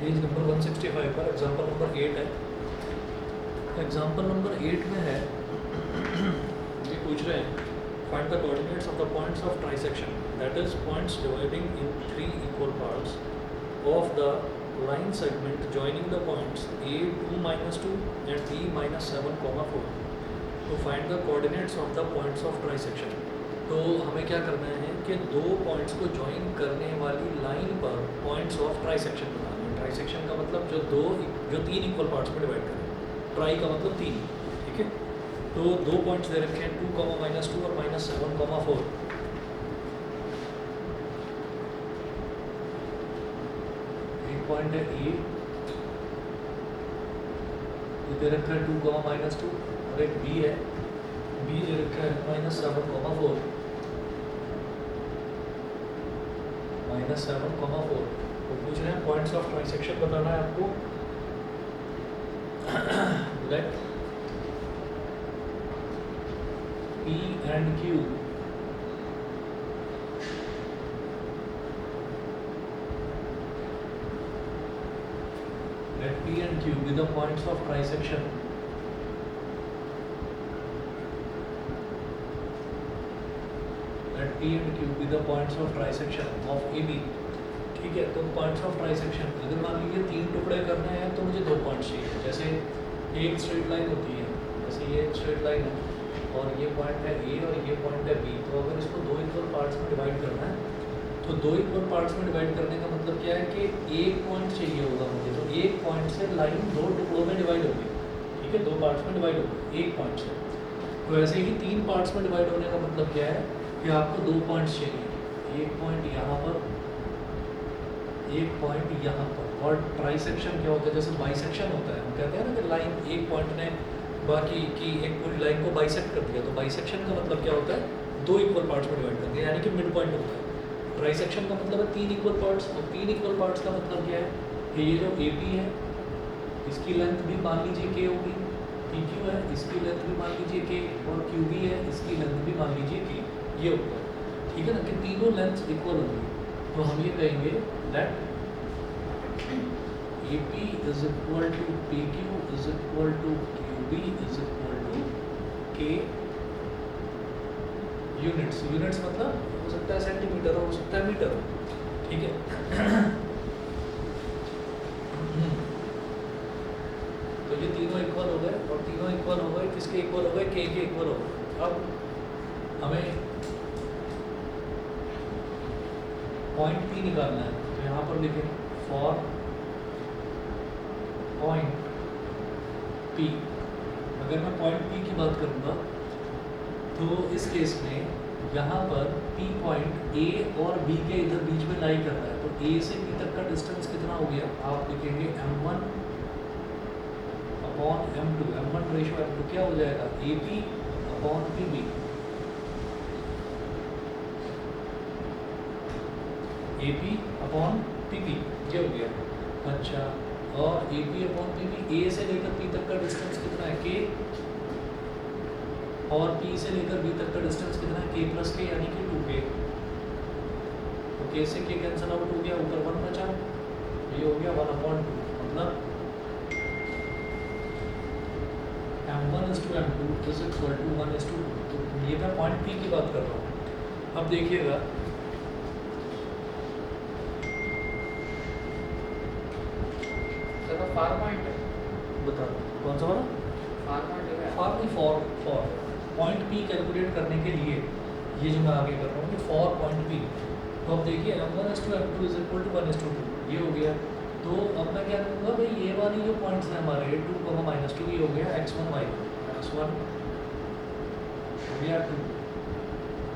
Page number 165 पर example number 8 है। Example number 8 में है ये पूछ रहे हैं find the coordinates of the points of trisection, that is points dividing in 3 equal parts of the line segment joining the points a 2 minus 2 and b minus 7 comma 4 to find the coordinates of the points of trisection। तो हमें क्या करना है कि दो points को join करने वाली लाइन पर पॉइंट्स ऑफ ट्राइसेक्शन बनाना है। ट्राइसेक्शन का मतलब जो तीन इक्वल पार्ट्स में डिवाइड करें, ट्राई का मतलब तीन, ठीक है। तो दो पॉइंट्स दे रखे हैं 2 कॉमा माइनस 2 और माइनस 7 कॉमा 4। पॉइंट है ए, ये दे रखा है 2 कॉमा माइनस 2 और एक बी है, बी दे रखा है माइनस 7 कॉमा 4, माइनस 7 कॉमा 4। तो पूछ रहे हैं पॉइंट्स ऑफ ट्राइसेक्शन बताना है आपको। Let P and Q let P and Q be the points of trisection let P and Q be the points of trisection of AB। ठीक है, तो पॉइंट्स ऑफ ट्राइसेक्शन अगर मान लीजिए तीन टुकड़े करने हैं तो मुझे दो पॉइंट्स चाहिए। जैसे एक स्ट्रेट लाइन होती है, जैसे ये एक स्ट्रेट लाइन है और ये पॉइंट है A और ये पॉइंट है B। तो अगर इसको दो इक्वल पार्ट्स में डिवाइड करना है तो दो इक्वल पार्ट्स में डिवाइड करने का मतलब क्या है कि एक पॉइंट चाहिए होगा मुझे। तो एक पॉइंट से लाइन दो टुकड़ों में डिवाइड होगी, ठीक है, दो पार्ट्स में डिवाइड होगी एक पॉइंट से। तो ऐसे ही तीन पार्ट्स में डिवाइड होने का मतलब क्या है कि आपको दो पॉइंट्स चाहिए, एक पॉइंट यहाँ पर, एक पॉइंट यहाँ पर। और ट्राइसेक्शन क्या होता है, जैसे बाइसेक्शन होता है, हम कहते हैं ना कि लाइन एक पॉइंट ने बाकी की एक पूरी लाइन को बाइसेक्ट कर दिया। तो बाइसेक्शन का मतलब क्या होता है, दो इक्वल पार्ट्स में डिवाइड कर दिया, यानी कि मिड पॉइंट होता है। ट्राइसेक्शन का मतलब है तीन इक्वल पार्ट्स। और तीन इक्वल पार्ट्स का मतलब क्या है कि ये जो ए पी है इसकी लेंथ भी मान लीजिए के होगी, पी क्यू है इसकी लेंथ भी मान लीजिए के, और क्यू बी है इसकी लेंथ भी मान लीजिए के, ये होगा, ठीक है ना, कि तीनों लेंथ इक्वल होंगी। तो हम ये कहेंगे that A P is equal to P Q is equal to Q B is equal to k units. Units मतलब हो सकता है सेंटीमीटर, हो सकता है मीटर, ठीक है। तो ये तीनों इक्वल हो गए, और तीनों इक्वल हो गए, किसके इक्वल हो गए, के इक्वल हो गए। अब हमें पॉइंट पी निकालना है, तो यहाँ पर लिखें फॉर पॉइंट पी। अगर मैं पॉइंट पी की बात करूँगा तो इस केस में यहाँ पर P पॉइंट A और B के इधर बीच में लाई कर रहा है। तो A से B तक का डिस्टेंस कितना हो गया, आप लिखेंगे M1 upon M2, M1 ratio M2 क्या हो जाएगा, AP upon PB, AP upon PB, ये हो गया। अच्छा, और AP अपॉन PB, A से लेकर P तक का डिस्टेंस कितना है, K, और P से लेकर B तक का डिस्टेंस कितना है, K प्लस K, यानी कि 2K। तो K से K कैंसिल आउट हो गया, ऊपर 1 बचा, ये हो गया 1/2, मतलब M1:M2 इज इक्वल टू 1:2। तो ये मैं पॉइंट P की बात कर रहा हूँ। अब देखिएगा फार पॉइंट है, बता कौन सा वाला, फार पॉइंट है, फॉर नहीं, फॉर पॉइंट P कैलकुलेट करने के लिए ये जो मैं आगे कर रहा हूँ कि फॉर पॉइंट P। तो अब देखिए M1:M2 इज इक्वल टू 1:2, ये हो गया। तो अब मैं क्या करूँगा भाई, ये वाली जो पॉइंट्स हैं हमारे 2 कॉमा माइनस 2, ये हो गया x1 y1, x1 हो गया 2,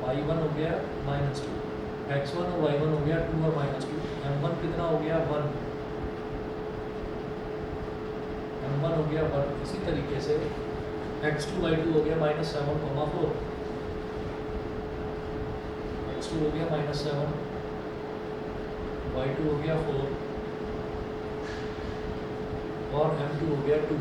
y1 हो गया -2, x1 और y1 हो गया 2 और -2, m1 कितना हो गया 1, m1 हो गया 1। इसी तरीके से x2 y2 हो गया -7,4, x2 हो गया -7, y2 हो गया 4 और m2 हो गया 2।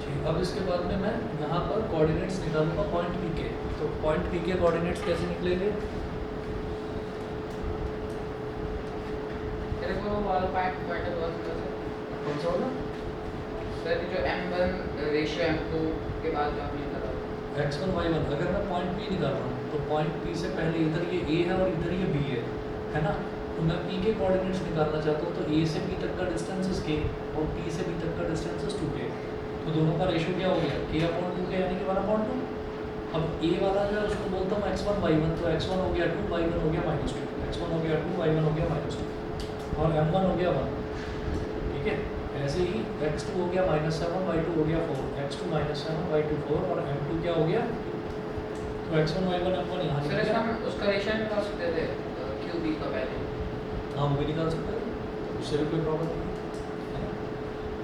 ठीक अब इसके बाद में मैं यहाँ पर कोऑर्डिनेट्स निकालूंगा पॉइंट पी के। तो पॉइंट पी के कोऑर्डिनेट्स कैसे निकलेंगे? तेरे को वो वाला पॉइंट बहुत कौन सा होगा? सर जो m1 रेशियो m2 के बाद जो हमने करा x1 y1। अगर मैं पॉइंट पी निकाल रहा हूँ तो पॉइंट पी से पहले इधर ये a है और इधर ये b है ना? तो मैं p के कोऑर्डिनेट्स निकालना चाहता हूँ तो a से b तक का डिस्टेंस इज k और p से b तक का डिस्टेंस इज 2k। तो दोनों का रेशियो क्या हो गया? k/2k यानी कि 1/2। अब a वाला जो है उसको बोलता हूँ x1 y1। तो x1 हो गया 2, y1 हो गया -2, x1 हो गया 2, y1 हो गया -2 और m1 हो गया 1। ठीक है, ऐसे ही x2 हो गया -7, y2 हो गया 4, x2 -7, y2 4 और m2 क्या हो गया? तो x1 y1 m1 यहाँ सर इसका हम उसका रेशियो निकाल सकते थे qb का पहले। हाँ वो भी निकाल सकते हैं, उससे भी कोई प्रॉब्लम नहीं है ना?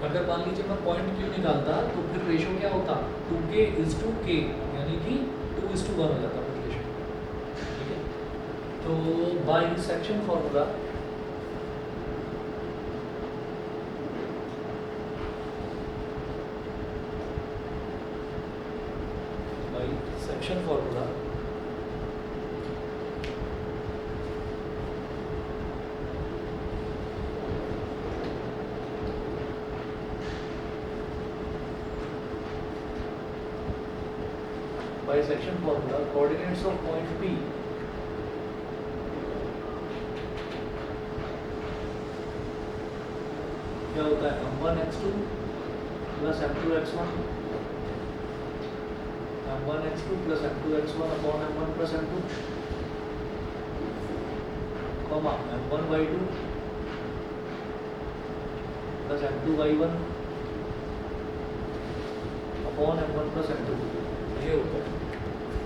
अगर मान लीजिए मैं पॉइंट क्यू निकालता तो फिर रेशो क्या होता? 2k इज टू k यानी कि 2:1 हो जाता फिर रेशो। ठीक है, तो by section formula bisection formula coordinates of point P क्या होता है? m1x2 plus m2x1 m1x2 plus m2x1 upon m1 plus m2 comma m1y2 plus m2y1 upon m1 plus m2। ये होता है।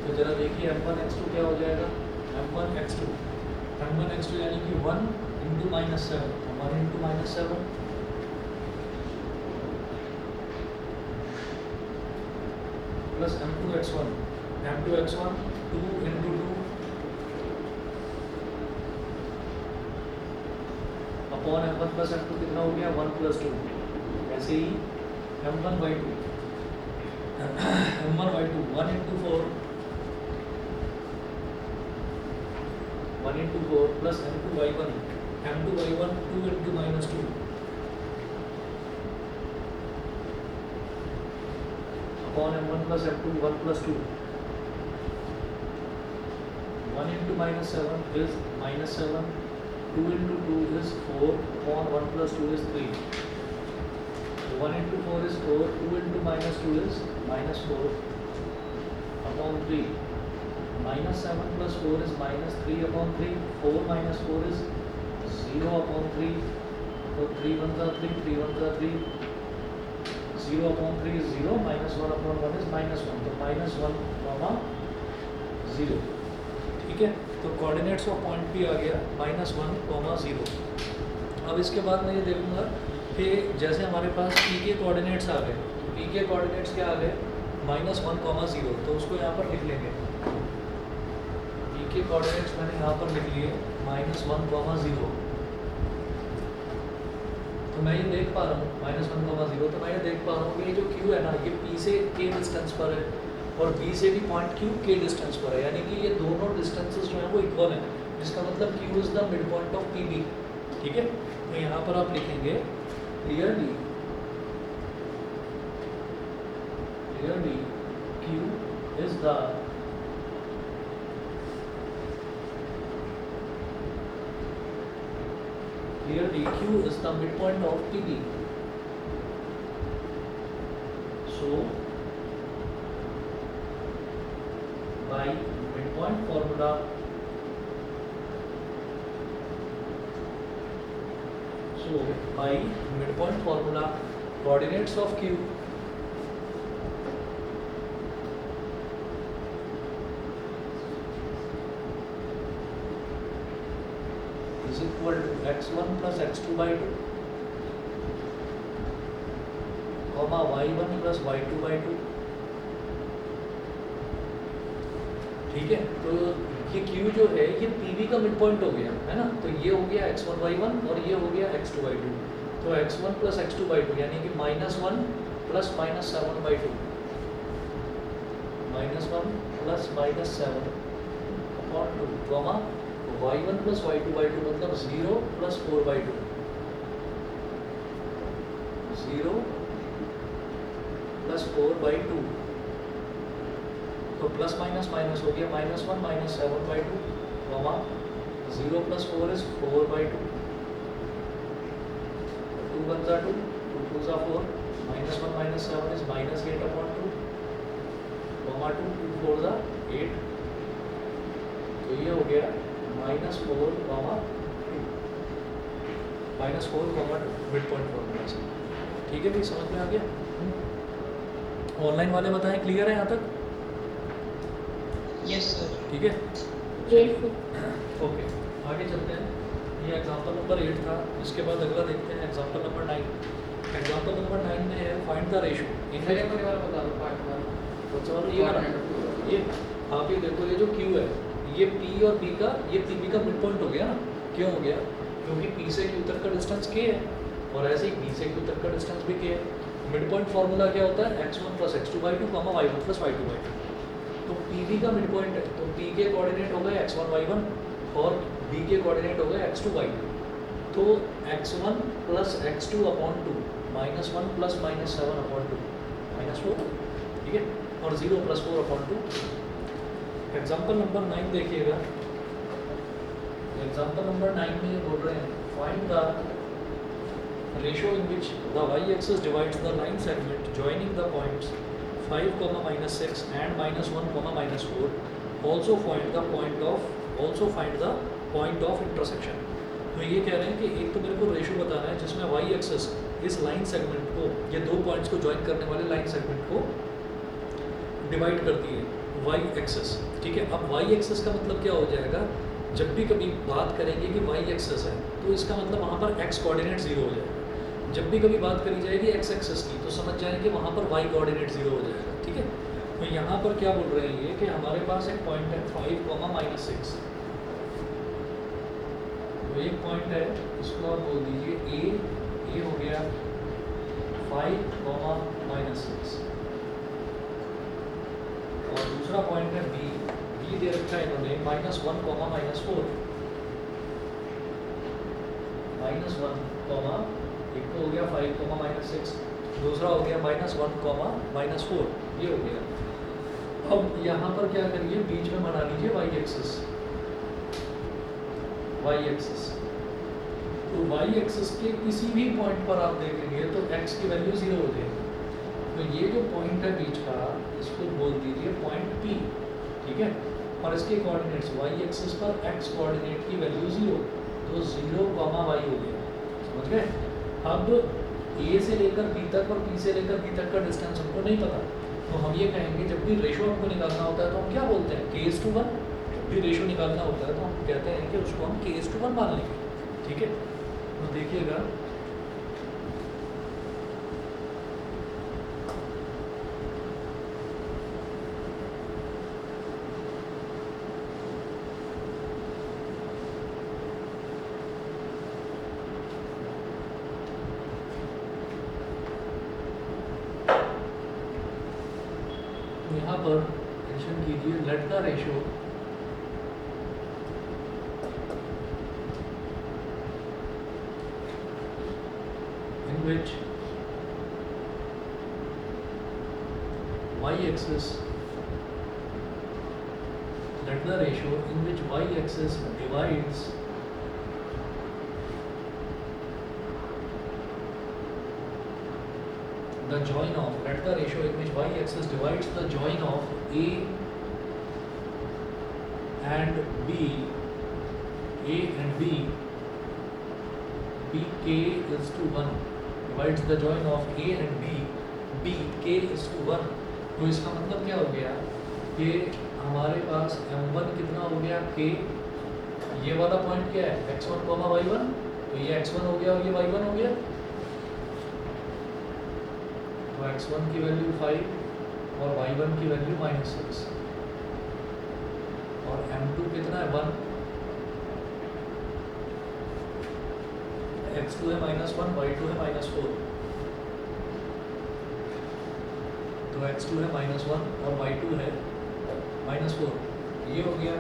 तो जरा देखिए m1x2 क्या हो जाएगा? m1x2 यानी कि 1 into -7, 1 into -7 plus m2x1 2 into 2 upon m1 plus m2 कितना हो गया? 1 प्लस 2। ऐसे ही m1y2 1 into 4 plus m2y1 2 into -2 upon m1 plus m2 1 plus 2। 1 into -7 is -7, 2 into 2 is 4 upon 1 plus 2 is 3। 1 into 4 is 4, 2 into -2 is -4 upon 3। -7 plus 4 is -3 upon 3, 4 minus 4 is 0 upon 3, तो 3 1 3, 3 1 3, 0 upon 3 is 0, -1 upon 1 is -1, तो -1, 0। ठीक है, तो coordinates of point P आ गया -1, 0। अब इसके बाद मैं ये देखूंगा कि जैसे हमारे पास P के कोऑर्डिनेट्स आ गए, P के कोऑर्डिनेट्स क्या आ गए? -1, 0, तो उसको यहाँ पर लिख लेंगे। के कोऑर्डिनेट्स मैंने यहाँ पर लिख लिए -1, 0। तो मैं ये देख पा रहा हूँ -1, 0, तो मैं ये देख पा रहा हूँ कि ये जो Q है ना, ये P से K डिस्टेंस पर है और B से भी पॉइंट Q K डिस्टेंस पर है, यानी कि ये दोनों डिस्टेंसेस जो हैं वो इक्वल हैं। इसका मतलब Q is the mid point of PB। ठीक है, तो यहाँ पर आप लिखेंगे clearly Q is the Clearly, Q is the midpoint of PB. So, by midpoint formula, coordinates of Q is equal to x1 plus x2 by 2, comma y1 plus y2 by 2। ठीक है, तो ये Q जो है ये PB का mid point हो गया है ना, तो ये हो गया x1 y1 और ये हो गया x2 y2। तो x1 plus x2 by 2 यानी कि -1 plus minus 7/2 -1 plus minus 7/2 comma y1 plus y2/2 मतलब 0 प्लस 4/2 0 प्लस 4/2 तो प्लस माइनस माइनस हो गया -1 माइनस 7/2 कॉमा 0 प्लस 4 इज 4/2 2 1 जा 2 2 2 जा 4 -1 माइनस 7 इज -8/2 कॉमा 2 2 4 जा 8 तो ये हो गया -4 comma 2 -4 comma 2 mid point formula से। ठीक है भाई, समझ में आ गया? ऑनलाइन वाले बताएं क्लियर है यहाँ तक? Yes sir. ठीक है, ओके आगे चलते हैं। ये एग्जांपल नंबर 8 था, इसके बाद अगला देखते हैं एग्जांपल नंबर 9। एग्जांपल नंबर 9 में है फाइंड द रेशियो इन पहले वाले वाला बता दो पार्ट वाला। तो चलो ये वाला, ये आप ये देखो, ये जो Q है ये P और P का, ये PB का मिड पॉइंट हो गया ना। क्यों हो गया? क्योंकि P से Q तक का डिस्टेंस K है और ऐसे ही P से Q तक का डिस्टेंस भी K है। मिड पॉइंट फार्मूला क्या होता है? x1 plus x2/2 comma y1 plus y2/2। तो PB का मिड पॉइंट है तो P के कोऑर्डिनेट हो गए x1 y1 और B के कोऑर्डिनेट हो गए x2 y2। तो x1 प्लस x2/2 -1 प्लस -7/2 -4, ठीक है, और 0 प्लस 4/2। एग्जाम्पल नंबर 9 देखिएगा। एग्जाम्पल नंबर 9 में ये बोल रहे हैं find the ratio in which the y axis divides the line segment joining the points 5, -6 and -1, -4। Also find the point of intersection. तो ये कह रहे हैं कि एक तो मेरे को रेशियो बताना है जिसमें y एक्सिस इस लाइन सेगमेंट को, ये दो पॉइंट्स को ज्वाइन करने वाले लाइन सेगमेंट को डिवाइड करती है y एक्सिस। ठीक है, अब y एक्सिस का मतलब क्या हो जाएगा? जब भी कभी बात करेंगे कि y एक्सिस है तो इसका मतलब वहाँ पर x कोऑर्डिनेट 0 हो जाएगा। जब भी कभी बात करी जाएगी x एक्सिस की तो समझ जाएंगे वहाँ पर y कोऑर्डिनेट 0 हो जाएगा। ठीक है, तो यहाँ पर क्या बोल रहे हैं ये कि हमारे पास एक पॉइंट है 5, -6। तो एक पॉइंट है, इसको आप बोल दीजिए ए हो गया 5, -6 और दूसरा पॉइंट है बी दे रखा है इन्होंने -1, -4। -1, एक तो हो गया 5, -6, दूसरा हो गया -1, -4, ये हो गया। अब यहाँ पर क्या करिए, बीच में बना लीजिए y एक्सिस। तो y एक्सिस के किसी भी पॉइंट पर आप देखेंगे तो x की वैल्यू 0 हो जाएगी। तो ये जो पॉइंट है बीच का, इसको बोल दीजिए पॉइंट P। ठीक है, और इसके कोऑर्डिनेट्स y एक्सिस पर x कोऑर्डिनेट की वैल्यू 0, तो 0, y हो गया। समझ गए? अब A से लेकर B तक और B से लेकर B तक का डिस्टेंस हमको नहीं पता, तो हम ये कहेंगे जब भी रेशो हमको निकालना होता है तो हम क्या बोलते हैं? K:1। जब भी रेशो निकालना होता है तो हम कहते हैं कि उसको हम K:1 मान लेंगे। ठीक है, तो देखिएगा यहाँ पर मेंशन कीजिए let the ratio in which y axis divides the join of, let the ratio in which y-axis divides the join of A and B, K is to 1, divides the join of A and B, K is to 1। तो इसका मतलब क्या हो गया कि हमारे पास M1 कितना हो गया K, ये वाला पॉइंट क्या है x1, y1, तो ये x1 हो गया और ये y1 हो गया। तो x1 की वैल्यू 5 और y1 की वैल्यू -6 और m2 कितना है 1, x2 है -1, y2 है -4। तो x2 है -1 और y2 है -4, ये हो गया।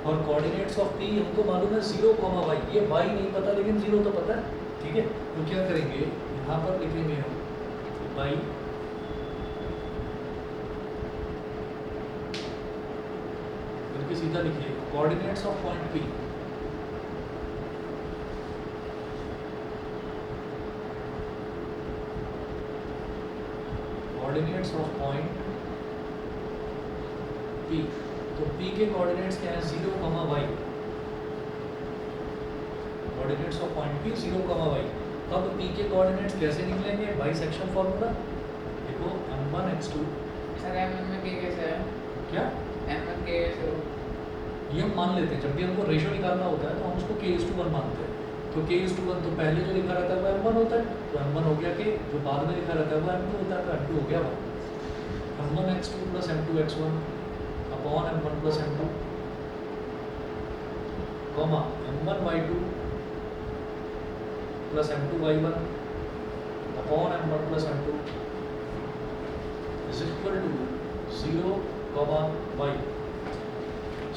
और कोऑर्डिनेट्स ऑफ p हमको मालूम है 0, y, ये y नहीं पता लेकिन 0 तो पता है, ठीक है। तो क्या करेंगे, यहाँ पर लिखेंगे हम y बल्कि सीधा लिखिए coordinates of point p, coordinates of point p। तो p के कोऑर्डिनेट्स क्या है 0, y, coordinates of point p 0, y। अब p के कोऑर्डिनेट्स कैसे निकलेंगे, बाइसेक्शन फॉर्मूला देखो m1 x2। सर m1 में k कैसे है? क्या m1 k कैसे हो? ये हम मान लेते हैं, जब भी हमको रेशियो निकालना होता है तो हम उसको k:1 मानते हैं। तो k:1 तो पहले जो लिखा रहता है वो m1 होता है, तो m1 हो गया k, जो बाद में लिखा रहता है वो m2 होता है, तो m2 हो गया 1। m1 x2 plus m2 x1 upon m1 plus m2 comma m1 y2 plus m2 y1 upon m1 plus m2 is equal to 0, y।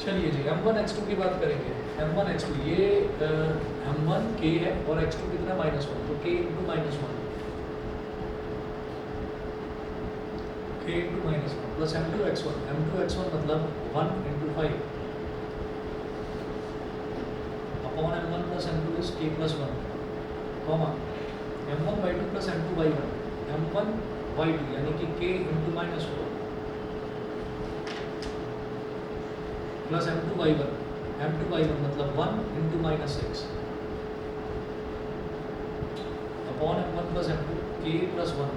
चलिए जी m1 x2 की बात करेंगे। m1 x2 ये m1 k है और x2 कितना -1, तो k into -1, k into -1 plus m2 x1 मतलब 1 into 5 upon m1 plus m2 is k plus 1 comma m1 y2 plus m2 y1 m1 y2 यानी कि k into -4 plus m2 y1 मतलब 1 into -6 upon m1 plus m2 k plus 1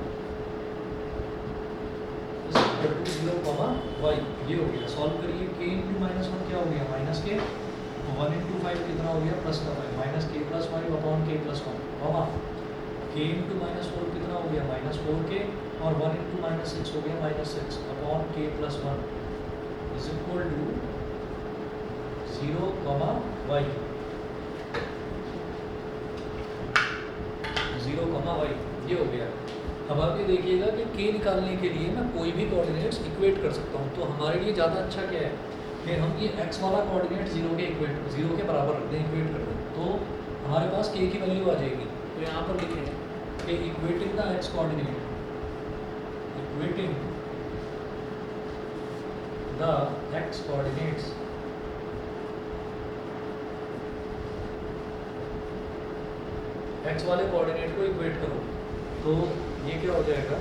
is equal to 0, y। ये हो गया, solve करिए। k into -1 क्या हो गया, -k, 1 इंटू 5 कितना हो गया, प्लस का 5, minus k plus 5 upon k plus 1 comma k into -4 कितना हो गया, -4k, और 1 इंटू -6 हो गया -6 upon k plus 1 is equal to 0, y। 0, y, ये हो गया। अब आप ये देखिएगा कि k निकालने के लिए मैं कोई भी कोऑर्डिनेट्स इक्वेट कर सकता हूँ। तो हमारे लिए ज़्यादा अच्छा क्या है कि हम ये x वाला कोऑर्डिनेट 0 के बराबर रख दें, इक्वेट कर दें, तो हमारे पास k की वैल्यू आ जाएगी। तो यहाँ पर लिखें कि equating the x coordinate, equating the x coordinates x वाले कोऑर्डिनेट को इक्वेट करो, तो ये क्या हो जाएगा,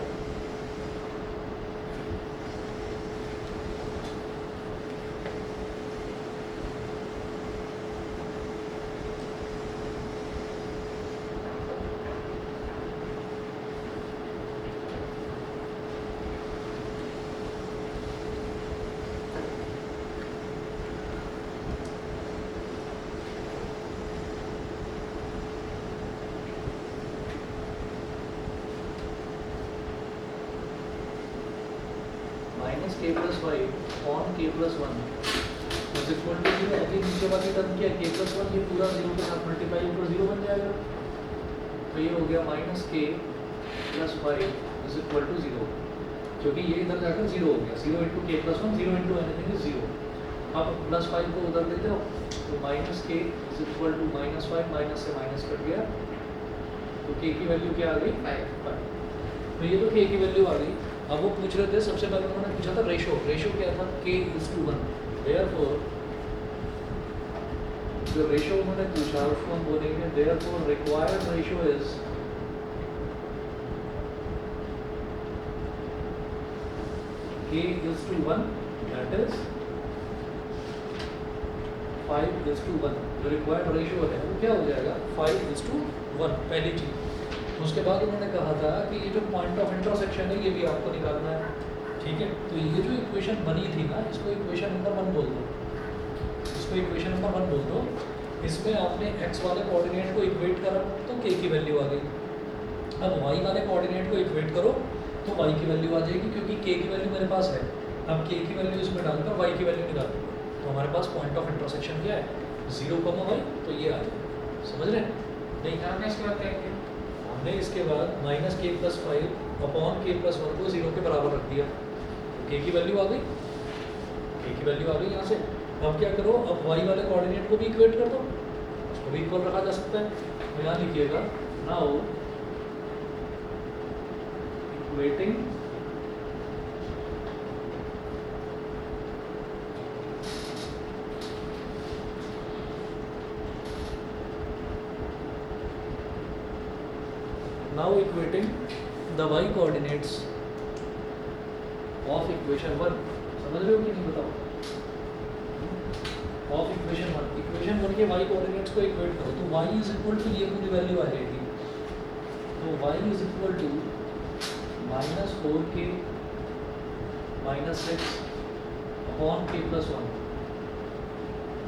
k plus 5 on k plus 1 is equal to 0। अभी नीचे वाली टर्म क्या है, k प्लस 1, ये पूरा 0 के साथ मल्टीप्लाई होकर 0 बन जाएगा। तो ये हो गया -k plus 5 is equal to 0, क्योंकि ये इधर जाकर 0 हो गया। 0 into k plus 1, 0 into anything is 0। अब प्लस 5 को उधर देते हो, तो -k is equal to -5, minus से माइनस कट गया, तो k की वैल्यू क्या आ गई, 5। तो ये तो k की वैल्यू आ गई। अब वो पूछ रहे थे, सबसे पहले उन्होंने पूछा था रेशो क्या था, k:1। देयरफॉर जो रेशो उन्होंने पूछा उसको हम बोलेंगे therefore required ratio is k:1, that is 5:1। जो रिक्वायर्ड रेशो है वो क्या हो जाएगा, 5:1, पहली चीज। उसके बाद उन्होंने कहा था कि ये जो पॉइंट ऑफ इंटरसेक्शन है ये भी आपको निकालना है, ठीक है। तो ये जो इक्वेशन बनी थी ना, इसको इक्वेशन नंबर 1 बोल दो, इसको इक्वेशन नंबर 1 बोल दो। इसमें आपने x वाले कोऑर्डिनेट को इक्वेट करा तो k की वैल्यू आ गई। अब y वाले कोऑर्डिनेट को इक्वेट करो तो y की वैल्यू आ जाएगी, क्योंकि k की वैल्यू मेरे पास है। अब k की वैल्यू इसमें डालकर y की वैल्यू निकाल दो, तो हमारे पास पॉइंट ऑफ इंटरसेक्शन क्या है, 0, y। तो ये आ जाएगा, समझ रहे हैं? नहीं हमने इसके बाद क्या किया, हमने इसके बाद माइनस के प्लस 5 अपॉन के प्लस 1 को 0 के बराबर रख दिया, के की वैल्यू आ गई, के की वैल्यू आ गई यहाँ से। अब क्या करो, अब y वाले कोऑर्डिनेट को भी इक्वेट कर दो, उसको भी इक्वल रखा जा सकता है। तो यहाँ लिखिएगा now equating now equating the y coordinates of equation 1, समझ रहे हो कि नहीं बताओ, of equation 1, equation 1 के y coordinates को इक्वेट करो तो y इज इक्वल टू ये पूरी वैल्यू आ जाएगी। तो y is equal to -4k -6 upon k plus 1,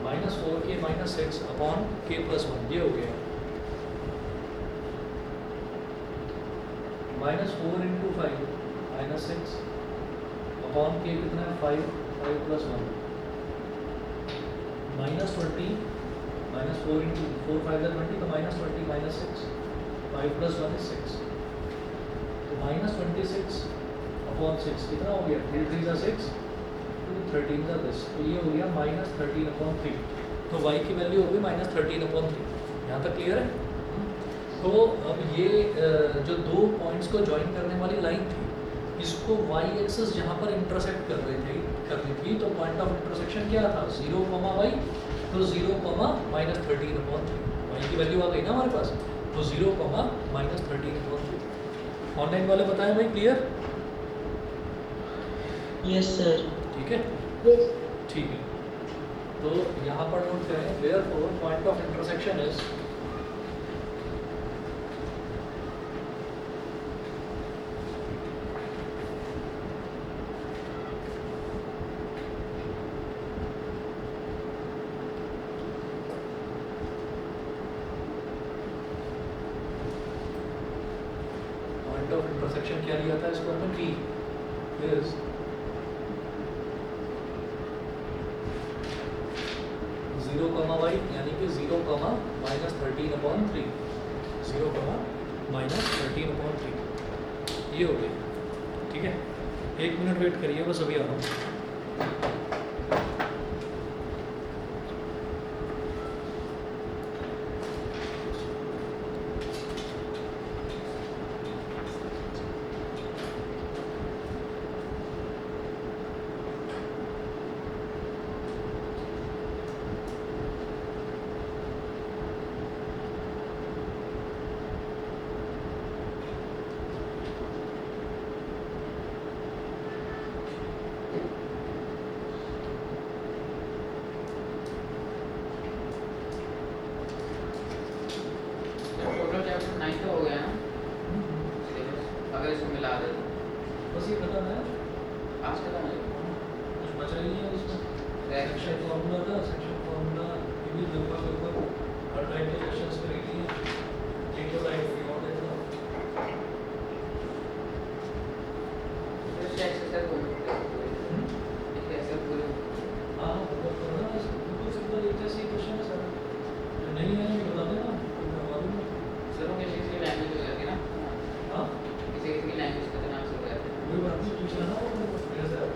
-4k -6 upon k plus 1, ये हो गया -4 इंटू 5 -6 अपॉन के कितना है 5 प्लस 1 -20 -4 इंटू 4 5 है 20 तो -20 -6 5 प्लस 1 is 6 तो -26 अपॉन 6 कितना हो गया 3 3 6 13 का this तो ये हो गया -13 अपॉन 3। तो y की वैल्यू हो गई -13 अपॉन 3। यहाँ तक क्लियर है? तो अब ये जो दो पॉइंट्स को ज्वाइन करने वाली लाइन थी, इसको y एक्सिस जहाँ पर इंटरसेक्ट कर रही थी तो पॉइंट ऑफ इंटरसेक्शन क्या था 0, y, तो 0, -13 अपॉन 3, y की वैल्यू आ गई ना हमारे पास, तो 0, -13 अपॉन 3। ऑनलाइन वाले बताएं भाई, क्लियर? Yes sir. ठीक है, ठीक है। तो यहाँ पर नोट करें therefore point of intersection is of intersection क्या लिया था इसको हमने, P is zero comma y यानी कि 0, -13 अपॉन 3, 0, -13 अपॉन 3, ये हो गया। ठीक है, 1 मिनट वेट करिए, बस अभी आ रहा हूँ। टोटल चैप्टर 9 तो हो गया ना, अगर इसको मिला दे तो बस ये खत्म है, आज खत्म हो जाएगा। कुछ बचा ही नहीं है उसमें। सेक्शन फॉर्मूला था, सेक्शन फॉर्मूला ये भी लगभग हर टाइप के क्वेश्चंस करेगी, एक तो टाइप होगी और एक तो इससे एक्सरसाइज हो सकते हैं ऐसे पूरे। हाँ मतलब बिल्कुल सिंपल एक जैसे क्वेश्चन है सर, जो नहीं है ये बता देना, मैं मालूम है। सर किसी की लैंग्वेज हो जाती है ना, हाँ किसी की लैंग्वेज का नाम से हो जाता है। कोई बात नहीं, पूछ लेना वो मेरे से।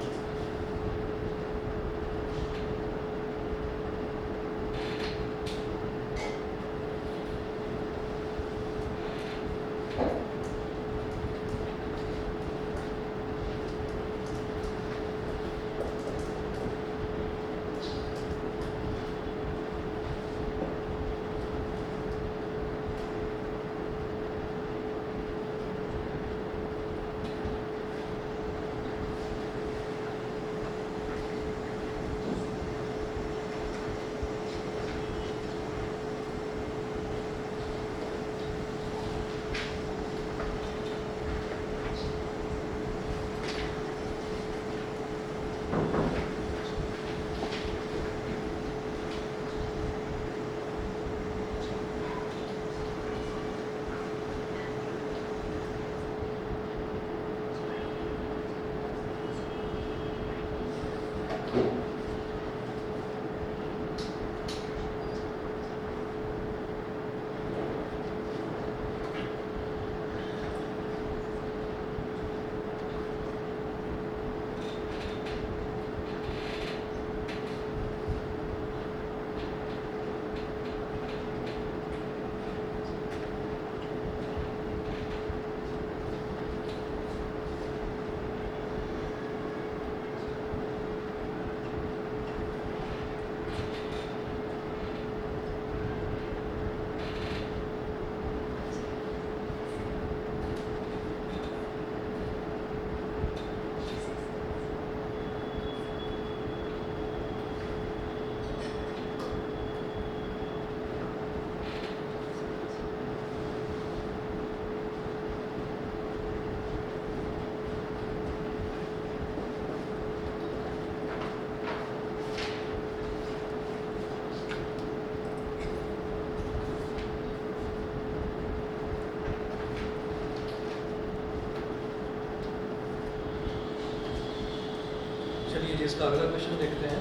चलिए इसका अगला क्वेश्चन देखते हैं।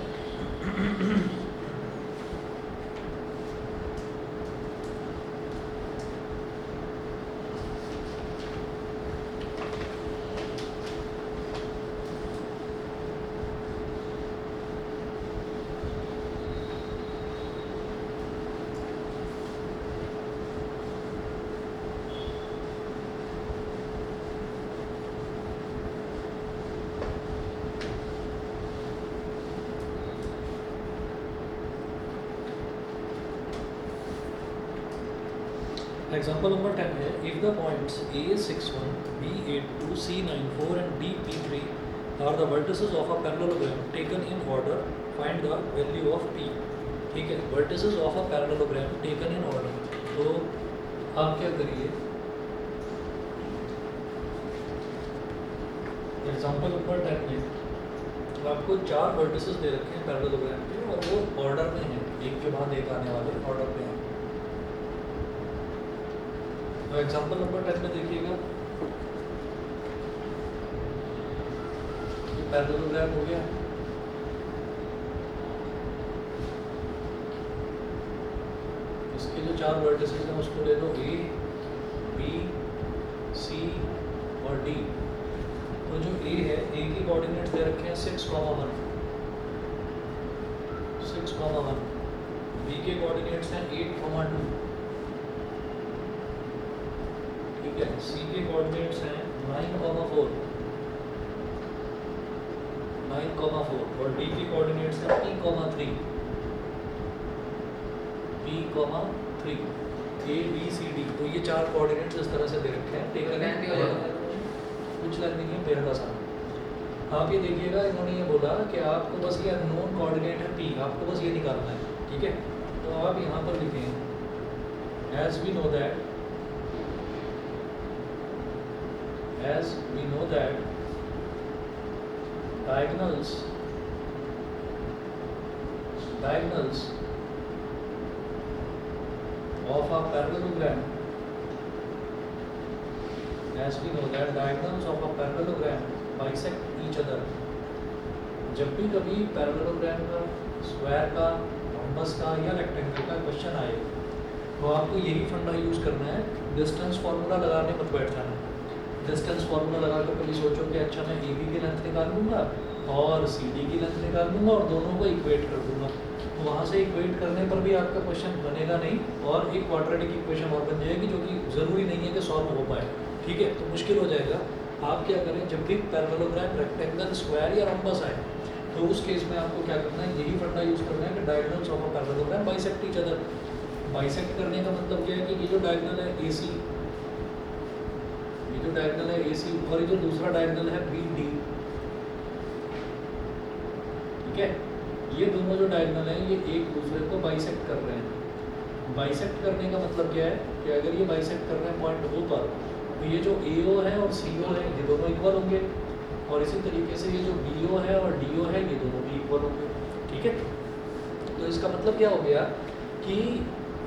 एग्जाम्पल नंबर 10 है, if the points A61, B82, C94 and DP3 are the vertices of a parallelogram taken in order, find the value of P। ठीक है, vertices of a parallelogram taken in order। तो आप क्या करिए, example number 10 में आपको 4 vertices दे रखे हैं पैरेललोग्राम के और वो ऑर्डर में हैं, एक के बाद एक आने वाले ऑर्डर में हैं। तो एग्जाम्पल नंबर 10 में देखिएगा, ये पैरेललोग्राम हो गया। इसके जो 4 वर्टिसेस हैं उसको ले लो A, B, C और D। तो जो A है, A की कोऑर्डिनेट्स दे रखे हैं 6,1, 6,1। B के कोऑर्डिनेट्स हैं 8,2। ठीक है, C के कोऑर्डिनेट्स हैं 9,4, 9,4 और D के कोऑर्डिनेट्स हैं P,3, P,3। A, B, C, D। तो ये 4 कोऑर्डिनेट्स इस तरह से दे रखे हैं। कुछ लाइन नहीं है, बेहद आसान। आप ये देखिएगा, इन्होंने ये बोला कि आपको बस ये अननोन कोऑर्डिनेट है P, आपको बस ये निकालना है। ठीक है, तो आप यहाँ पर लिखें as we know that diagonals of a parallelogram, bisect each other। जब भी कभी पैरेललोग्राम का, स्क्वायर का, रॉम्बस का या रेक्टेंगल का क्वेश्चन आए तो आपको यही फंडा यूज़ करना है। डिस्टेंस फार्मूला लगाने मत बैठ जाना। डिस्टेंस फार्मूला लगा कर कभी सोचो कि अच्छा मैं AB की लेंथ निकाल लूँगा और CD की लेंथ निकाल लूँगा और दोनों को इक्वेट कर दूँगा। तो वहाँ से इक्वेट करने पर भी आपका क्वेश्चन बनेगा नहीं और एक क्वाड्रेटिक इक्वेशन और बन जाएगी, जो कि ज़रूरी नहीं है कि सॉल्व हो पाए। ठीक है, तो मुश्किल हो जाएगा। आप क्या करें, जब भी पैरेललोग्राम, रेक्टेंगल, स्क्वायर या रॉम्बस आए तो उस केस में आपको क्या करना है, यही फंडा यूज़ करना है कि diagonals of a parallelogram bisect each other. Bisect करने का मतलब क्या है कि ये जो डायगोनल है AC, ये जो डायगोनल है AC और ये जो दूसरा डायगोनल है BD, ठीक है, ये दोनों जो डायगोनल हैं ये एक दूसरे को बाइसेक्ट कर रहे हैं। बाइसेक्ट करने का मतलब क्या है कि अगर ये बाइसेक्ट कर रहे हैं पॉइंट O पर, तो ये जो AO है और CO है ये दोनों इक्वल होंगे और इसी तरीके से ये जो BO है और DO है ये दोनों भी इक्वल होंगे। ठीक है, तो इसका मतलब क्या हो गया कि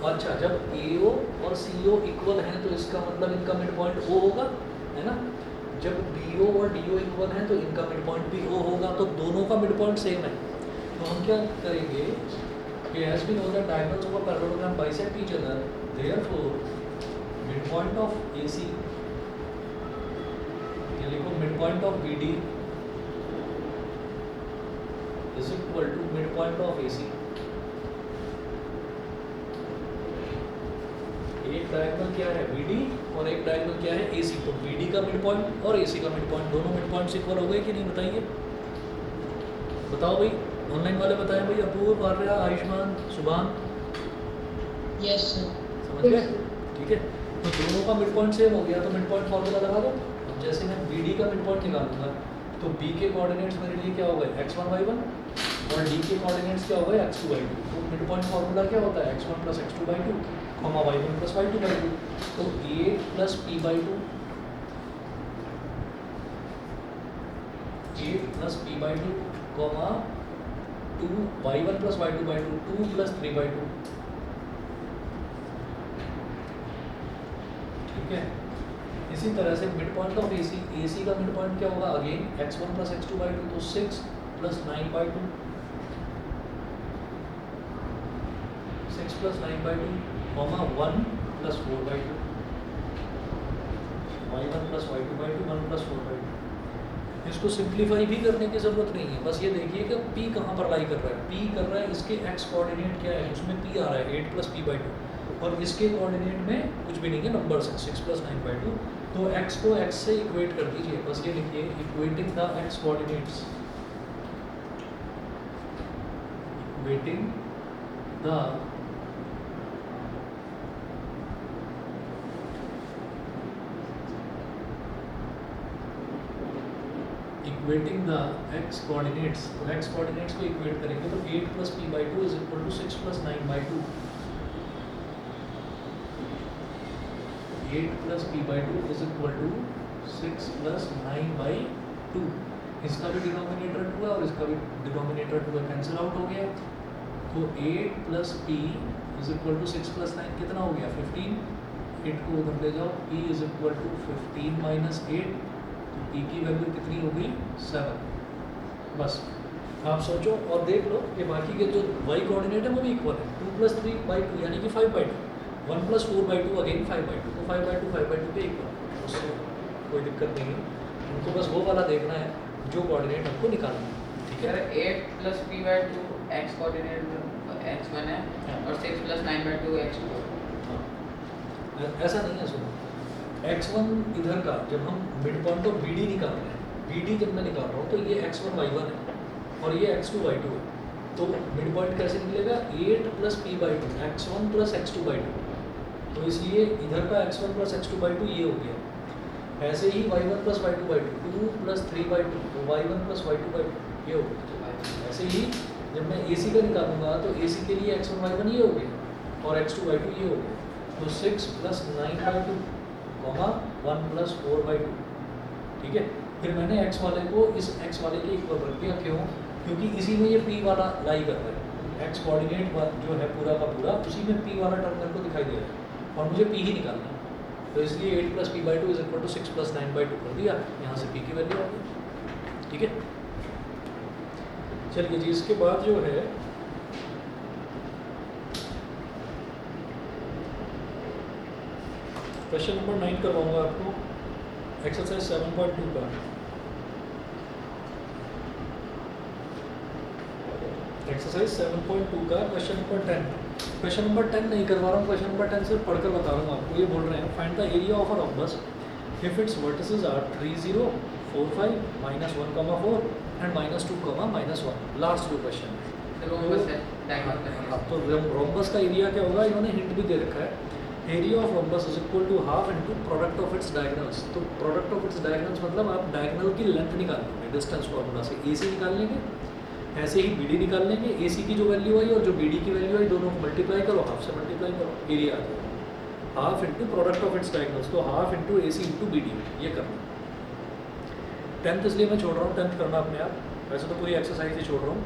अच्छा, जब AO और CO इक्वल हैं तो इसका मतलब इनका मिड पॉइंट O होगा, है ना। जब BO और DO इक्वल हैं तो इनका मिड पॉइंट भी O होगा, तो दोनों का मिड पॉइंट सेम है। तो हम क्या करेंगे कि as we know that diagonals of a parallelogram bisect each other, therefore mid point of AC, ये लिखो mid point of BD is equal to mid point of AC। एक डायगोनल क्या है BD और एक डायगोनल क्या है AC। तो BD का मिड पॉइंट और AC का मिड पॉइंट, दोनों मिड पॉइंट्स इक्वल हो गए कि नहीं, बताइए, बताओ भाई, ऑनलाइन वाले बताएं भाई, अपूर्व, आर्या, आयुष्मान, सुभान। यस सर, समझ गए? ठीक है, तो दोनों का मिड पॉइंट सेम हो गया तो मिड पॉइंट फार्मूला लगा दो। अब जैसे मैं BD का मिड पॉइंट निकालूंगा तो B के कोऑर्डिनेट्स मेरे लिए क्या हो गए, x1 y1 और D के कोऑर्डिनेट्स क्या हो गए, x2 y2। तो मिड पॉइंट फार्मूला क्या होता है, x1 + x2/2, y1 + y2/2। तो 8 + p/2, 8 + p/2, 2 y1 + y2/2, 2 + 3/2। ठीक है, इसी तरह से mid point of AC, AC का मिड पॉइंट क्या होगा, अगेन x1 + x2/2, तो 6 plus 9/2, 6 plus 9/2, comma 1 plus 4/2, y1 plus y2/2, 1 plus 4/2। इसको सिंप्लीफाई भी करने की ज़रूरत नहीं है, बस ये देखिए कि p कहाँ पर लाई कर रहा है। p कर रहा है, इसके x कोऑर्डिनेट क्या है, उसमें p आ रहा है 8 प्लस p/2, और इसके कोऑर्डिनेट में कुछ भी नहीं है, नंबर्स हैं 6 प्लस 9/2। तो x को x से इक्वेट कर दीजिए, बस ये लिखिए equating the x coordinates, equating the equating the x coordinates. तो x कोऑर्डिनेट्स को इक्वेट करेंगे तो 8 plus p/2 is equal to 6 plus 9/2। 8 plus p/2 is equal to 6 plus 9/2। इसका भी डिनोमिनेटर 2 है और इसका भी डिनोमिनेटर 2 है, कैंसिल आउट हो गया। तो 8 plus p is equal to 6 plus 9 कितना हो गया 15। 8 को उधर ले जाओ, p is equal to 15 minus 8, तो p की वैल्यू कितनी होगी 7। बस आप सोचो और देख लो कि बाकी के जो y कोऑर्डिनेट है वो भी इक्वल है, 2 प्लस 3/2 यानी कि 5/2, 1 प्लस 4/2 अगेन 5/2, तो 5/2 पे इक्वल है, उससे कोई दिक्कत नहीं है। उनको बस वो वाला देखना है जो कोऑर्डिनेट हमको निकालना है, ठीक सर है। 8 plus p/2 x coordinate x1 है और 6 प्लस 9/2 x2। हाँ, ऐसा नहीं है, सुनो x1 इधर का जब हम मिड पॉइंट ऑफ BD निकाल रहे हैं, BD जब मैं निकाल रहा हूँ तो ये x1 y1 है और ये x2 y2 है, तो मिड पॉइंट कैसे निकलेगा 8 plus p/2, x1 plus x2/2, तो इसलिए इधर का x1 प्लस x2/2 ये हो गया। ऐसे ही y1 प्लस y2/2, 2 प्लस 3/2, तो y1 प्लस y2/2 ये हो गया। ऐसे ही जब मैं AC का निकालूंगा तो AC के लिए x1 y1 ये हो गया और x2 y2 ये हो गया, तो 6 प्लस 9/2, 1 प्लस 4/2, ठीक है। फिर मैंने x वाले को इस x वाले के इक्वल रख दिया, क्यों? क्योंकि इसी में ये p वाला लाई कर रहा है, x कोऑर्डिनेट जो है पूरा का पूरा उसी में p वाला टर्म मेरे को दिखाई दे रहा है और मुझे p ही निकालना है, तो इसलिए 8 plus p/2 is equal to 6 plus 9/2 कर दिया, यहाँ से p की वैल्यू आ गई, ठीक है। चलिए जी, इसके बाद जो है क्वेश्चन नंबर 9 करवाऊंगा आपको, एक्सरसाइज 7.2 का। एक्सरसाइज 7.2 का क्वेश्चन नंबर 10। क्वेश्चन नंबर 10 नहीं करवा रहा हूँ, क्वेश्चन नंबर 10 सिर्फ पढ़कर बता रहा हूँ आपको। ये बोल रहे हैं find the area of a rhombus if its vertices are 3 0 4 5 -1 4 and -2 -1। Last जो क्वेश्चन है रोम्बस है, डायगोनल करेंगे। हाँ, तो रोम्बस का एरिया क्या होगा, इन्होंने हिंट भी दे रखा है। Area of rhombus is equal to half into product of its diagonals. तो प्रोडक्ट ऑफ इट्स डायगोनल्स मतलब आप डायगोनल की लेंथ निकाल लेंगे, डिस्टेंस फार्मूला से AC निकाल लेंगे, ऐसे ही BD निकाल लेंगे। AC की जो वैल्यू आई और जो BD की वैल्यू आई दोनों मल्टीप्लाई करो, हाफ से मल्टीप्लाई करो, एरिया आ जाएगा। Half into product of its diagonals, तो half into AC into BD, ये करना। 10th इसलिए मैं छोड़ रहा हूँ, 10th करना अपने आप, वैसे तो पूरी एक्सरसाइज ही छोड़ रहा हूँ।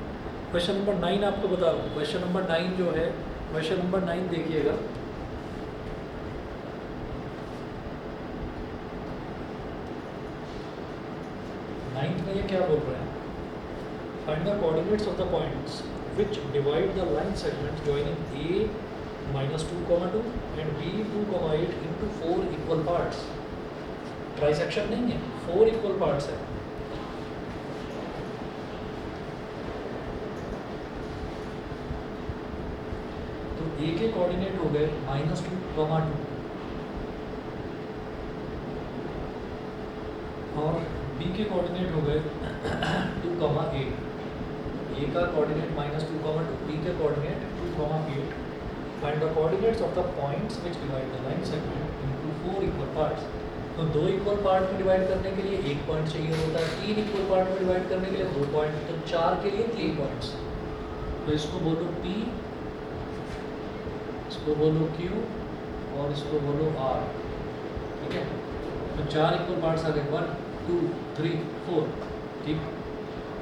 क्वेश्चन नंबर 9 आपको बता रहा हूँ। क्वेश्चन नंबर 9 जो है, क्वेश्चन नंबर 9 देखिएगा। नाइन्थ में ये क्या बोल रहे हैं, find the coordinates of the points which divide the line segment joining A -2, 2 and B 2, 8 into 4 equal parts. Trisection नहीं है, 4 इक्वल पार्ट्स है। तो A के कोऑर्डिनेट हो गए -2, 2 और B के कोऑर्डिनेट हो गए 2, 8। A का कोऑर्डिनेट -2, 2, B के coordinate 2, 8। Find the coordinates of the points which divide the line segment into 4 equal parts. तो 2 इक्वल पार्ट में डिवाइड करने के लिए 1 पॉइंट चाहिए होता है, 3 इक्वल पार्ट में डिवाइड करने के लिए 2 पॉइंट, तो 4 के लिए 3 पॉइंट्स। तो इसको बोलो P, इसको बोलो Q और इसको बोलो R, ठीक है। तो 4 इक्वल पार्ट्स आ गए, 1 2 3 4, ठीक।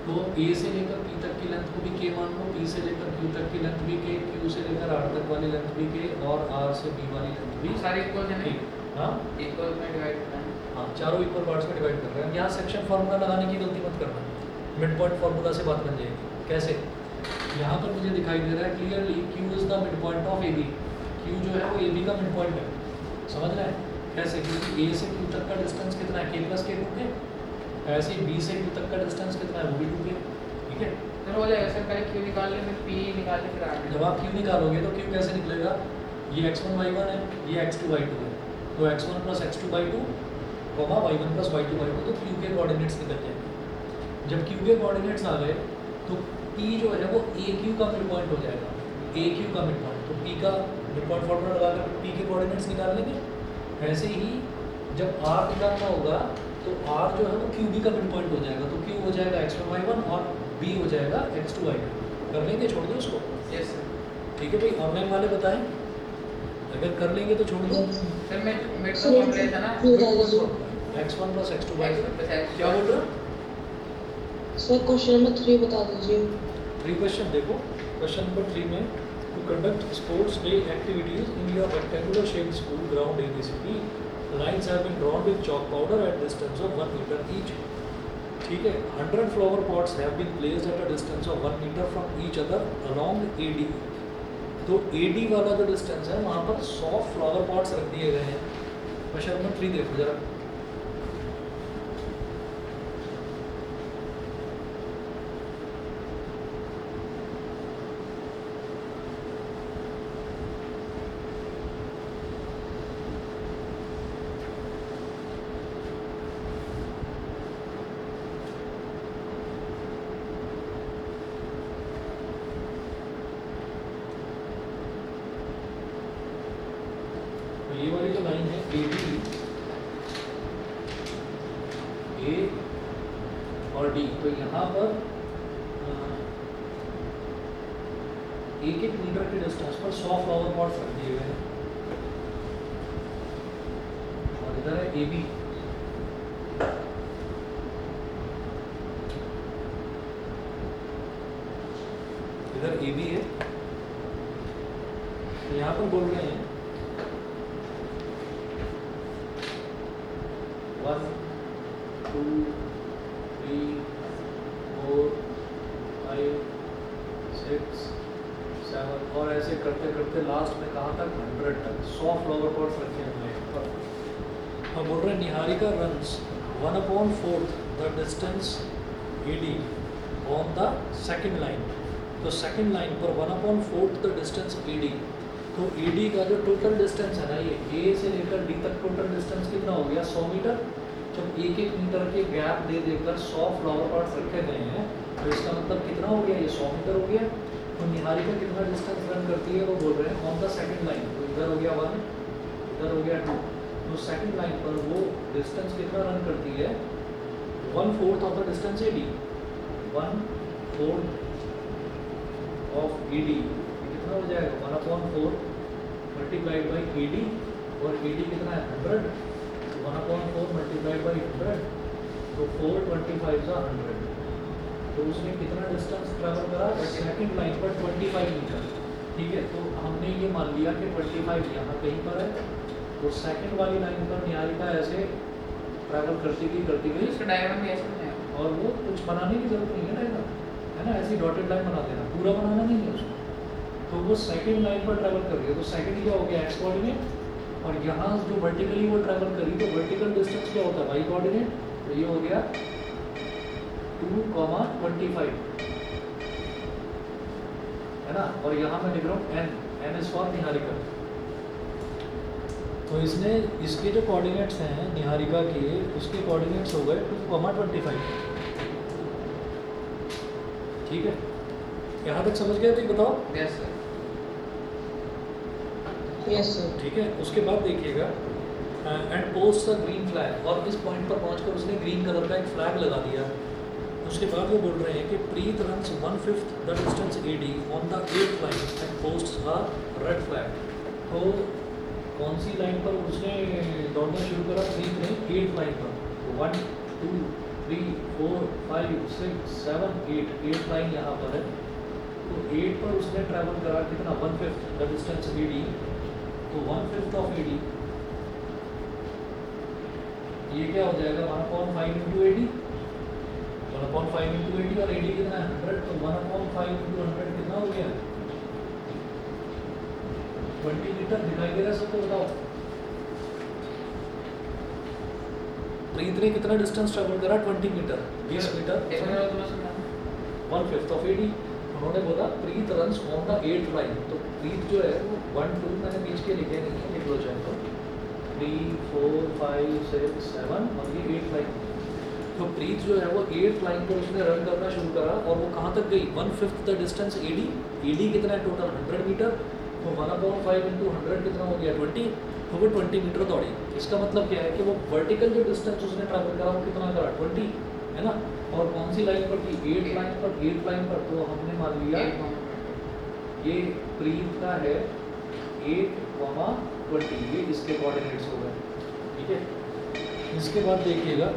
तो A से लेकर P तक की लेंथ को भी K मान लो, P से लेकर Q तक की लेंथ भी K, Q से लेकर R तक वाली लेंथ भी K और R से B वाली लेंथ भी सारे इक्वल है नहीं, हाँ इक्वल में डिवाइड करना है। हाँ, चारों इक्वल पार्ट्स में डिवाइड कर रहे हैं। यहाँ सेक्शन फार्मूला लगाने की गलती मत करना, मिड पॉइंट फार्मूला से बात बन जाएगी। कैसे? यहाँ पर मुझे दिखाई दे रहा है clearly Q is the mid point of AB। Q जो है वो AB का मिड पॉइंट है, समझ रहे हैं कैसे? क्योंकि A से Q तक का डिस्टेंस कितना है, K प्लस K 2K। ऐसे ही B से Q तक का डिस्टेंस कितना है, वो भी 2K। ठीक है, फिर हो जाएगा सर, पहले Q निकाल ले फिर P निकाल ले फिर आगे। जब आप Q निकालोगे तो Q कैसे निकलेगा? ये x1 y1 है, ये x2 y2 है, तो x1 plus x2 y2 comma y1 plus y2 y2, तो Q के कोऑर्डिनेट्स निकल जाएंगे। जब Q के कोऑर्डिनेट्स आ गए तो P जो है वो AQ का मिड पॉइंट हो जाएगा, AQ का मिड पॉइंट। तो P का मिड पॉइंट फॉर्मूला लगाकर P के कोऑर्डिनेट्स निकाल लेंगे। ऐसे ही जब R निकालना होगा तो R जो है वो QB का मिड पॉइंट हो जाएगा, तो Q हो जाएगा x1 y1 और B हो जाएगा x2 y2। कर लेंगे, छोड़ दो उसको। Yes sir. ठीक है भाई, ऑनलाइन वाले बताएं, अगर कर लेंगे तो छोड़ दो। सर मिड का फॉर्मूला था ना, x1 plus x2 y2। x1 plus x2 क्या बोल रहे हो? सर क्वेश्चन नंबर 3 बता दीजिए। 3 क्वेश्चन देखो। क्वेश्चन नंबर 3 में to conduct sports day activities in your rectangular shape school ground ABCD, lines have been drawn with chalk powder at distance of 1 meter each। ठीक है, 100 flower pots have been placed at a distance of 1 meter from each other along AD। तो AD वाला जो distance है वहाँ पर 100 flower pots रख दिए गए हैं। क्वेश्चन नंबर 3 देखो जरा। ये वाली जो लाइन है AB, A और D, तो यहाँ पर एक एक मीटर के डिस्टेंस पर 100 फ्लावर पॉट्स रख दिए गए हैं। और इधर है AB, इधर AB है। तो यहाँ पर बोल रहे हैं 1 2 3 4 5 6 7 और ऐसे करते करते लास्ट में कहाँ तक 100 तक 100 फ्लावर पॉट्स रखे हुए हैं पर। हम बोल रहे हैं Niharika runs 1/4 the distance AD on the second line. तो सेकेंड लाइन पर 1/4 द डिस्टेंस AD, तो AD का जो टोटल डिस्टेंस है ना, ये A से लेकर D तक टोटल डिस्टेंस कितना हो गया, 100 मीटर। जब एक एक मीटर के गैप दे देकर 100 फ्लावर पॉट्स रखे गए हैं तो इसका मतलब कितना हो गया, ये 100 मीटर हो गया। तो निहारिका कितना डिस्टेंस रन करती है वो बोल रहे हैं ऑन द सेकेंड लाइन। तो इधर हो गया 1, इधर हो गया 2, तो सेकेंड लाइन पर वो डिस्टेंस कितना रन करती है, 1/4 of the distance AD, 1/4 of AD कितना हो जाएगा, 1/4 मल्टीप्लाइड बाई AD, और AD कितना है 100, 1/4 मल्टीप्लाइड बाई 100, तो 425 का 100। तो उसने कितना डिस्टेंस ट्रैवल करा सेकंड लाइन पर 25 मीटर। ठीक है, तो हमने ये मान लिया कि 25 यहाँ कहीं पर है, तो सेकंड वाली लाइन पर निहारिका ऐसे ट्रैवल करती गई इसका डायग्राम भी ऐसे है और वो कुछ बनाने की जरूरत नहीं है डायग्राम, है ना, ऐसी डॉटेड लाइन बना देना, पूरा बनाना नहीं है उसको। तो वो सेकंड लाइन पर ट्रैवल कर रही है, तो सेकंड क्या हो गया एक्स कोऑर्डिनेट, और यहाँ जो वर्टिकली वो ट्रैवल करी तो वर्टिकल डिस्टेंस क्या होता है वाई कोऑर्डिनेट, तो ये हो गया 2,25, है ना। और यहाँ मैं लिख रहा हूँ n इज फॉर निहारिका। तो इसने इसके जो कोऑर्डिनेट्स हैं निहारिका के, उसके कोऑर्डिनेट्स हो गए 2,25। ठीक है, यहाँ तक समझ गए? तो ये बताओ। Yes sir. Yes sir. ठीक है, उसके बाद देखिएगा and post the green flag, और इस पॉइंट पर पहुंचकर उसने ग्रीन कलर का एक फ्लैग लगा दिया। उसके बाद वो बोल रहे हैं कि Preet runs 1/5 the distance AD on the 8th line and posts a red flag. तो कौन सी लाइन पर उसने दौड़ना शुरू करा प्रीत ने, 8th लाइन पर। तो 1 2 3 4 5 6 7 8 लाइन यहाँ पर है। तो 8 पर उसने ट्रैवल करा कितना, 1/5 द डिस्टेंस AD, तो 1/5 ऑफ AD ये क्या हो जाएगा 1/5 इंटू AD, 1/5 इंटू 80 और 80 कितना है 100, तो 1/5 इंटू 100 कितना हो गया 20 मीटर। दिखाई दे रहा है सबको? बताओ प्रीत ने कितना डिस्टेंस ट्रेवल करा 20 मीटर 20 मीटर देखो जरा तुम्हें समझा 1/5 ऑफ 80। उन्होंने बोला Preet runs on the 8th line, तो प्रीत जो है वो 1 2 मैंने बीच के लिखे नहीं है, लिख लो चाहे तो 3 4 5 6 7 और ये 8th लाइन। तो प्रीत जो है वो 8th लाइन पर उसने रन करना शुरू करा और वो कहाँ तक गई 1/5 द डिस्टेंस AD। AD कितना है टोटल 100 मीटर, तो 1/5 इंटू 100 कितना हो गया 20, तो वो 20 मीटर दौड़ी। इसका मतलब क्या है कि वो वर्टिकल जो डिस्टेंस उसने ट्रैवल करा वो कितना करा 20, है ना। और कौन सी लाइन पर थी 8th लाइन पर। 8th लाइन पर तो हमने मान लिया ये प्रीत का है 8,20, ये इसके कोऑर्डिनेट्स हो गए, ठीक है। इसके बाद देखिएगा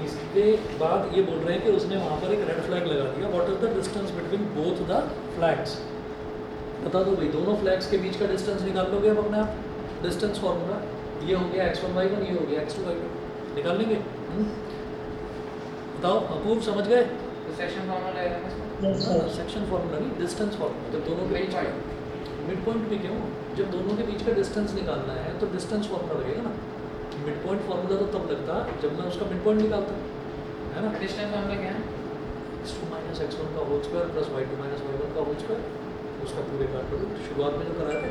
इसके बाद ये बोल रहे हैं कि उसने वहाँ पर एक रेड फ्लैग लगा दिया। What is the distance between both the flags. बता दो भाई, दोनों फ्लैग्स के बीच का डिस्टेंस निकाल लोगे अब अपने आप। डिस्टेंस फार्मूला ये हो गया x1 y1, ये हो गया x2 y2, निकाल लेंगे। बताओ अपूर्व समझ गए? तो सेक्शन फॉर्मूला है ना इसमें? Yes sir. सेक्शन फार्मूला नहीं, डिस्टेंस फार्मूला। जब दोनों के बीच का मिड पॉइंट भी क्यों, जब दोनों के बीच का डिस्टेंस निकालना है तो डिस्टेंस फार्मूला लगेगा ना। मिड पॉइंट फार्मूला तो तब लगता जब मैं उसका मिड पॉइंट निकालता, है ना। डिस्टेंस फॉर्मूला क्या है? x2 माइनस x1 का whole square plus y2 minus y1 का होल स्क्वायर, उसका पूरे का प्रोडक्ट। शुरुआत में जो कराया था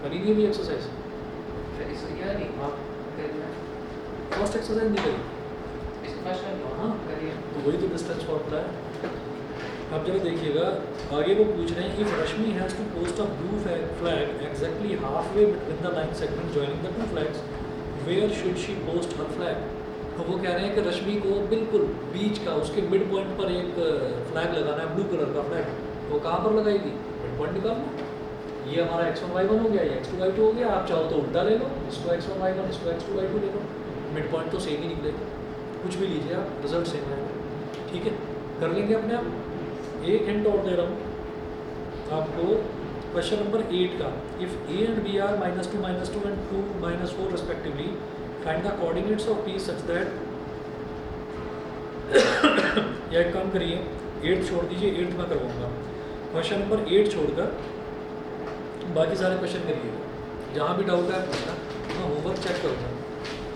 करी नहीं भी एक्सरसाइज फिर इस ये नहीं आप कर दिया फर्स्ट एक्सरसाइज नहीं करी, इस फर्स्ट वाला हाँ करिए। तो वही तो डिस्टेंस फार्मूला है। अब जरा देखिएगा आगे वो पूछ रहे हैं if Rashmi has to post a blue flag exactly half way between the line segment joining the two flags, where should she post her flag. तो वो कह रहे हैं कि रश्मि को बिल्कुल बीच का उसके मिड पॉइंट पर एक फ्लैग लगाना है, ब्लू कलर का फ्लैग। वो कहाँ पर लगाएगी, मिड पॉइंट निकालना। ये हमारा x1 y1 हो गया, ये x2 y2 हो गया। आप चाहो तो उल्टा ले लो, इसको x1 y1 इसको x2 y2 ले लो, मिड पॉइंट तो सेम ही निकलेगा। कुछ भी लीजिए आप, रिजल्ट सेम आएगा, ठीक है। कर लेंगे अपने आप। एक हिंट और दे रहा हूँ आपको क्वेश्चन नंबर 8 का। If a and b are -2 -2 and 2 -4 respectively, find the coordinates of p such that या एक काम करिए 8 छोड़ दीजिए, 8 मैं करवाऊँगा। क्वेश्चन नंबर 8 छोड़कर बाकी सारे क्वेश्चन करिए। जहाँ भी डाउट है पूछना, मैं होमवर्क चेक करूँगा,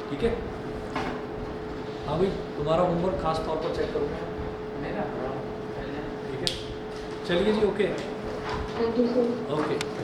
ठीक है। हाँ भाई, तुम्हारा होमवर्क खास तौर पर चेक करूँगा, मेरा ठीक है। चलिए जी, okay thank you sir. Okay.